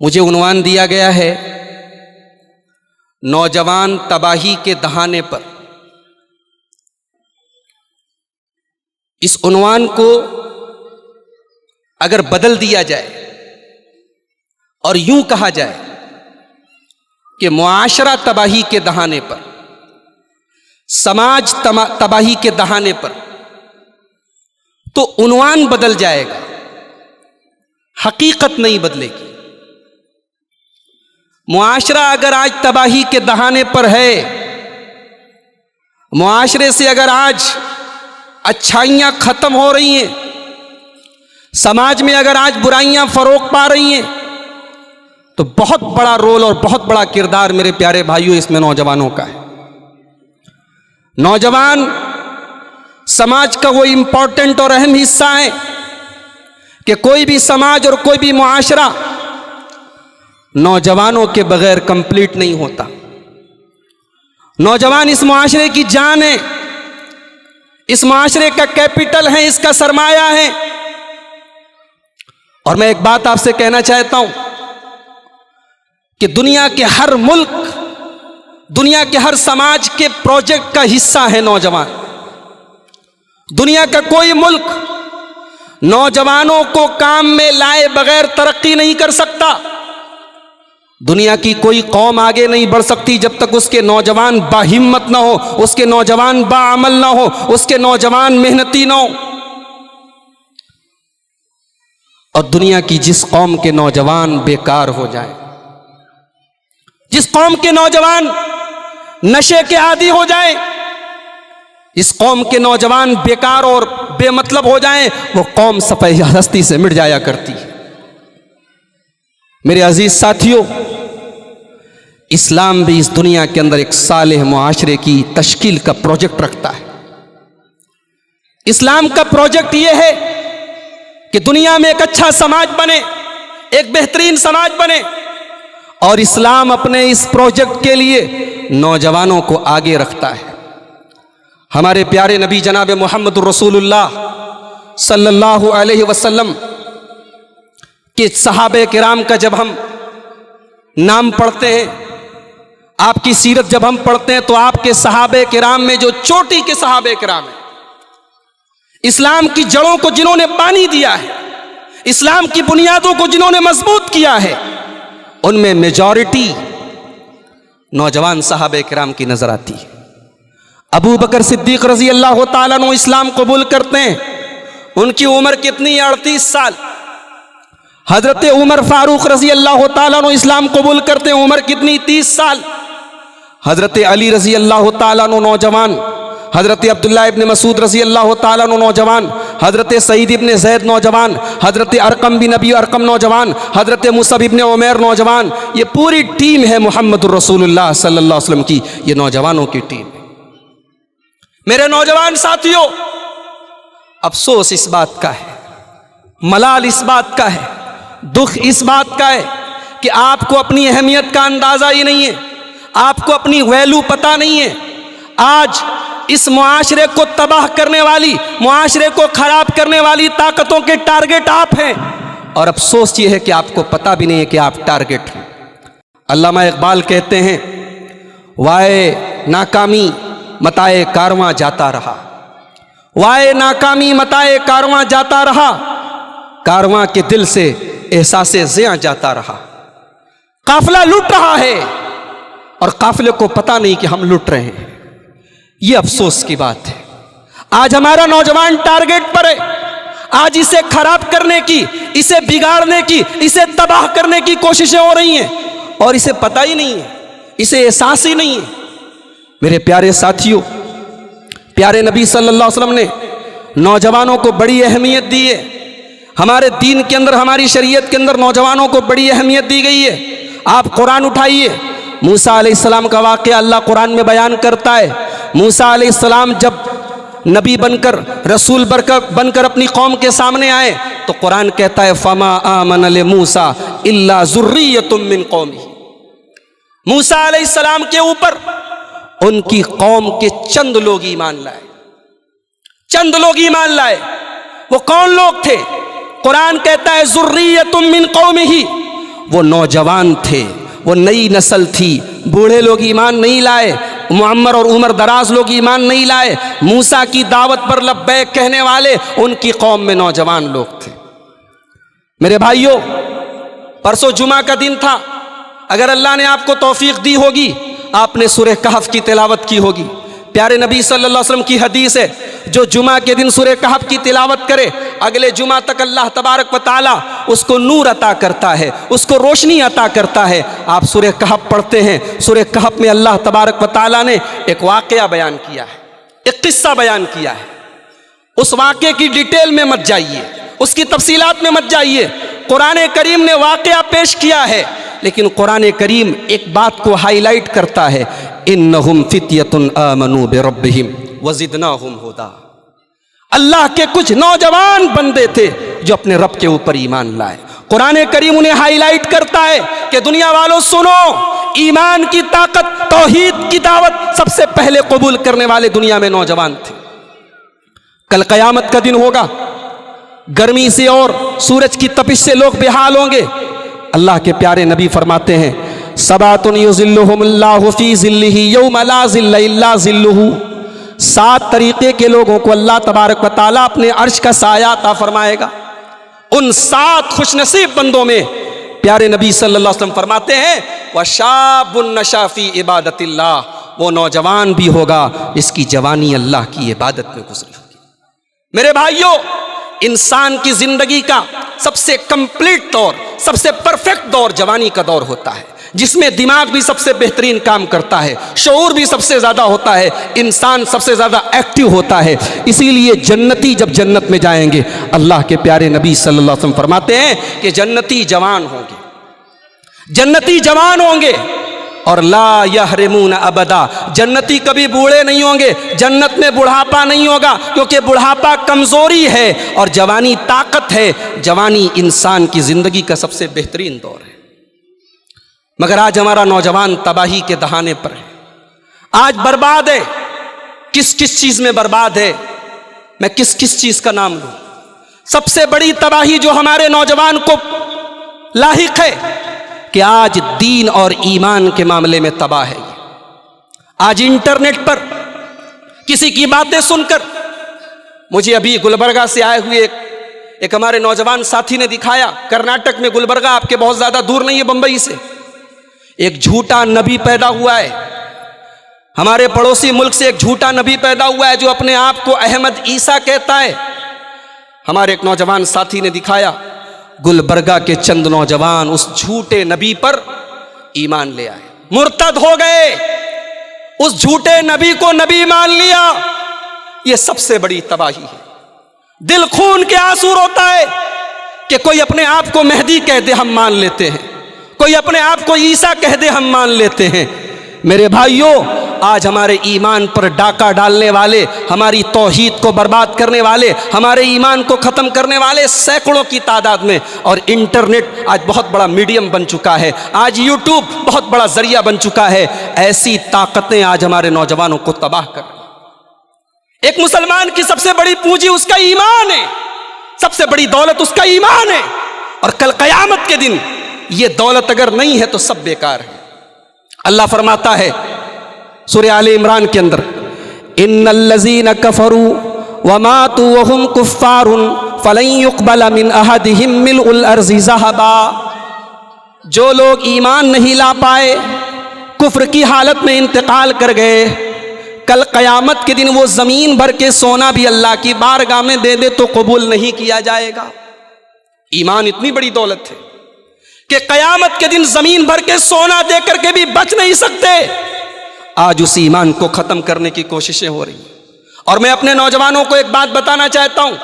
مجھے عنوان دیا گیا ہے نوجوان تباہی کے دہانے پر۔ اس عنوان کو اگر بدل دیا جائے اور یوں کہا جائے کہ معاشرہ تباہی کے دہانے پر، سماج تباہی کے دہانے پر، تو عنوان بدل جائے گا، حقیقت نہیں بدلے گی۔ معاشرہ اگر آج تباہی کے دہانے پر ہے، معاشرے سے اگر آج اچھائیاں ختم ہو رہی ہیں، سماج میں اگر آج برائیاں فروغ پا رہی ہیں، تو بہت بڑا رول اور بہت بڑا کردار میرے پیارے بھائیوں اس میں نوجوانوں کا ہے۔ نوجوان سماج کا وہ امپورٹنٹ اور اہم حصہ ہے کہ کوئی بھی سماج اور کوئی بھی معاشرہ نوجوانوں کے بغیر کمپلیٹ نہیں ہوتا۔ نوجوان اس معاشرے کی جان ہے، اس معاشرے کا کیپٹل ہے، اس کا سرمایہ ہے۔ اور میں ایک بات آپ سے کہنا چاہتا ہوں کہ دنیا کے ہر ملک، دنیا کے ہر سماج کے پروجیکٹ کا حصہ ہے نوجوان۔ دنیا کا کوئی ملک نوجوانوں کو کام میں لائے بغیر ترقی نہیں کر سکتا۔ دنیا کی کوئی قوم آگے نہیں بڑھ سکتی جب تک اس کے نوجوان باہمت نہ ہو، اس کے نوجوان باعمل نہ ہو، اس کے نوجوان محنتی نہ ہو۔ اور دنیا کی جس قوم کے نوجوان بیکار ہو جائیں، جس قوم کے نوجوان نشے کے عادی ہو جائیں، اس قوم کے نوجوان بیکار اور بے مطلب ہو جائیں، وہ قوم صفحہ ہستی سے مٹ جایا کرتی۔ میرے عزیز ساتھیوں، اسلام بھی اس دنیا کے اندر ایک صالح معاشرے کی تشکیل کا پروجیکٹ رکھتا ہے۔ اسلام کا پروجیکٹ یہ ہے کہ دنیا میں ایک اچھا سماج بنے، ایک بہترین سماج بنے، اور اسلام اپنے اس پروجیکٹ کے لیے نوجوانوں کو آگے رکھتا ہے۔ ہمارے پیارے نبی جناب محمد رسول اللہ صلی اللہ علیہ وسلم کہ صحابہ کرام کا جب ہم نام پڑھتے ہیں، آپ کی سیرت جب ہم پڑھتے ہیں، تو آپ کے صحابہ کرام میں جو چوٹی کے صحابہ کرام ہیں، اسلام کی جڑوں کو جنہوں نے پانی دیا ہے، اسلام کی بنیادوں کو جنہوں نے مضبوط کیا ہے، ان میں میجورٹی نوجوان صحابہ کرام کی نظر آتی ہے۔ ابو بکر صدیق رضی اللہ تعالیٰ عنہ اسلام قبول کرتے ہیں، ان کی عمر کتنی؟ 38 سال۔ حضرت عمر فاروق رضی اللہ تعالیٰ عنہ اسلام قبول کرتے ہیں، عمر کتنی؟ 30 سال۔ حضرت علی رضی اللہ تعالیٰ عنہ نوجوان، حضرت عبداللہ ابن مسعود رضی اللہ تعالیٰ عنہ نوجوان، حضرت سعید ابن زید نوجوان، حضرت ارقم بن ابی ارقم نوجوان، حضرت مصعب ابن عمیر نوجوان۔ یہ پوری ٹیم ہے محمد الرسول اللہ صلی اللہ علیہ وسلم کی، یہ نوجوانوں کی ٹیم ہے۔ میرے نوجوان ساتھیوں، افسوس اس بات کا ہے، ملال اس بات کا ہے، دکھ اس بات کا ہے کہ آپ کو اپنی اہمیت کا اندازہ ہی نہیں ہے، آپ کو اپنی ویلو پتہ نہیں ہے۔ آج اس معاشرے کو تباہ کرنے والی، معاشرے کو خراب کرنے والی طاقتوں کے ٹارگٹ آپ ہیں، اور افسوس یہ ہے کہ آپ کو پتہ بھی نہیں ہے کہ آپ ٹارگٹ ہیں۔ علامہ اقبال کہتے ہیں، وائے ناکامی متائے کارواں جاتا رہا، وائے ناکامی متائے کارواں جاتا رہا، کارواں کے دل سے احساس زیاں جاتا رہا۔ قافلہ لٹ رہا ہے اور قافلے کو پتہ نہیں کہ ہم لٹ رہے ہیں۔ یہ افسوس کی بات ہے۔ آج ہمارا نوجوان ٹارگٹ پر ہے، آج اسے خراب کرنے کی، اسے بگاڑنے کی، اسے تباہ کرنے کی کوششیں ہو رہی ہیں، اور اسے پتہ ہی نہیں ہے، اسے احساس ہی نہیں ہے۔ میرے پیارے ساتھیوں، پیارے نبی صلی اللہ علیہ وسلم نے نوجوانوں کو بڑی اہمیت دی ہے۔ ہمارے دین کے اندر، ہماری شریعت کے اندر نوجوانوں کو بڑی اہمیت دی گئی ہے۔ آپ قرآن اٹھائیے، موسیٰ علیہ السلام کا واقعہ اللہ قرآن میں بیان کرتا ہے۔ موسیٰ علیہ السلام جب نبی بن کر، رسول بن کر اپنی قوم کے سامنے آئے، تو قرآن کہتا ہے فَمَا آمَنَ لِمُوسَىٰ إِلَّا ذُرِّيَّةٌ مِّن قَوْمِهِ۔ موسیٰ علیہ السلام کے اوپر ان کی قوم کے چند لوگ ایمان لائے، چند لوگ ایمان لائے۔ وہ کون لوگ تھے؟ قرآن کہتا ہے ذُرِّيَّةٌ مِّن قَوْمِهِ، وہ نوجوان تھے، وہ نئی نسل تھی، بوڑھے لوگ ایمان نہیں لائے، معمر اور عمر دراز لوگ ایمان نہیں لائے، موسیٰ کی دعوت پر لبیک کہنے والے ان کی قوم میں نوجوان لوگ تھے۔ میرے بھائیوں، پرسوں جمعہ کا دن تھا، اگر اللہ نے آپ کو توفیق دی ہوگی آپ نے سورہ کہف کی تلاوت کی ہوگی۔ پیارے نبی صلی اللہ علیہ وسلم کی حدیث ہے، جو جمعہ کے دن سورہ کہف کی تلاوت کرے اگلے جمعہ تک اللہ تبارک و تعالیٰ اس کو نور عطا کرتا ہے، اس کو روشنی عطا کرتا ہے۔ آپ سورہ کہف پڑھتے ہیں، سورہ کہف میں اللہ تبارک و تعالیٰ نے ایک واقعہ بیان کیا ہے، ایک قصہ بیان کیا ہے۔ اس واقعے کی ڈیٹیل میں مت جائیے، اس کی تفصیلات میں مت جائیے، قرآن کریم نے واقعہ پیش کیا ہے، لیکن قرآن کریم ایک بات کو ہائی لائٹ کرتا ہے، انہم فتیۃ آمنوا بربہم وزدناہم ھدی۔ اللہ کے کچھ نوجوان بندے تھے جو اپنے رب کے اوپر ایمان لائے۔ قرآن کریم انہیں ہائی لائٹ کرتا ہے کہ دنیا والوں سنو، ایمان کی طاقت، توحید کی دعوت سب سے پہلے قبول کرنے والے دنیا میں نوجوان تھے۔ کل قیامت کا دن ہوگا، گرمی سے اور سورج کی تپش سے لوگ بے حال ہوں گے۔ اللہ کے پیارے نبی فرماتے ہیں، سبعۃ یظلھم اللہ فی ظلہ یوم لا ظل الا ظلہ۔ 7 طریقے کے لوگوں کو اللہ تبارک و تعالیٰ اپنے عرش کا سایہ عطا فرمائے گا۔ ان 7 خوش نصیب بندوں میں پیارے نبی صلی اللہ علیہ وسلم فرماتے ہیں، وَشَابٌ نَشَأَ فِی عِبَادَةِ اللَّهِ، وہ نوجوان بھی ہوگا جس کی جوانی اللہ کی عبادت میں گزری ہوگی۔ میرے بھائیوں، انسان کی زندگی کا سب سے کمپلیٹ دور، سب سے پرفیکٹ دور جوانی کا دور ہوتا ہے، جس میں دماغ بھی سب سے بہترین کام کرتا ہے، شعور بھی سب سے زیادہ ہوتا ہے، انسان سب سے زیادہ ایکٹیو ہوتا ہے۔ اسی لیے جنتی جب جنت میں جائیں گے، اللہ کے پیارے نبی صلی اللہ علیہ وسلم فرماتے ہیں کہ جنتی جوان ہوں گے، جنتی جوان ہوں گے، اور لا یحرمون ابدا، جنتی کبھی بوڑھے نہیں ہوں گے، جنت میں بڑھاپا نہیں ہوگا، کیونکہ بڑھاپا کمزوری ہے اور جوانی طاقت ہے۔ جوانی انسان کی زندگی کا سب سے بہترین دور ہے۔ مگر آج ہمارا نوجوان تباہی کے دہانے پر ہے، آج برباد ہے۔ کس کس چیز میں برباد ہے؟ میں کس کس چیز کا نام لوں؟ سب سے بڑی تباہی جو ہمارے نوجوان کو لاحق ہے کہ آج دین اور ایمان کے معاملے میں تباہ ہے۔ آج انٹرنیٹ پر کسی کی باتیں سن کر، مجھے ابھی گلبرگہ سے آئے ہوئے ایک ہمارے نوجوان ساتھی نے دکھایا، کرناٹک میں گلبرگہ آپ کے بہت زیادہ دور نہیں ہے بمبئی سے، ایک جھوٹا نبی پیدا ہوا ہے۔ ہمارے پڑوسی ملک سے ایک جھوٹا نبی پیدا ہوا ہے جو اپنے آپ کو احمد عیسیٰ کہتا ہے۔ ہمارے ایک نوجوان ساتھی نے دکھایا، گلبرگہ کے چند نوجوان اس جھوٹے نبی پر ایمان لے آئے، مرتد ہو گئے، اس جھوٹے نبی کو نبی مان لیا۔ یہ سب سے بڑی تباہی ہے۔ دل خون کے آنسو روتا ہے کہ کوئی اپنے آپ کو مہدی کہہ دے ہم مان لیتے ہیں، کوئی اپنے آپ کو عیسیٰ کہہ دے ہم مان لیتے ہیں۔ میرے بھائیوں، آج ہمارے ایمان پر ڈاکہ ڈالنے والے، ہماری توحید کو برباد کرنے والے، ہمارے ایمان کو ختم کرنے والے سینکڑوں کی تعداد میں، اور انٹرنیٹ آج بہت بڑا میڈیم بن چکا ہے، آج یوٹیوب بہت بڑا ذریعہ بن چکا ہے۔ ایسی طاقتیں آج ہمارے نوجوانوں کو تباہ کر رہی ہیں۔ ایک مسلمان کی سب سے بڑی پونجی اس کا ایمان ہے، سب سے بڑی دولت اس کا ایمان ہے، اور کل قیامت کے دن یہ دولت اگر نہیں ہے تو سب بیکار ہے۔ اللہ فرماتا ہے سورہ آل عمران کے اندر، ان الذین کفروا وماتوا وهم کفار فلن يقبل من احدهم ملء الارض ذهبا۔ جو لوگ ایمان نہیں لا پائے، کفر کی حالت میں انتقال کر گئے، کل قیامت کے دن وہ زمین بھر کے سونا بھی اللہ کی بارگاہ میں دے دے تو قبول نہیں کیا جائے گا۔ ایمان اتنی بڑی دولت ہے کہ قیامت کے دن زمین بھر کے سونا دے کر کے بھی بچ نہیں سکتے۔ آج اس ایمان کو ختم کرنے کی کوششیں ہو رہی ہیں، اور میں اپنے نوجوانوں کو ایک بات بتانا چاہتا ہوں،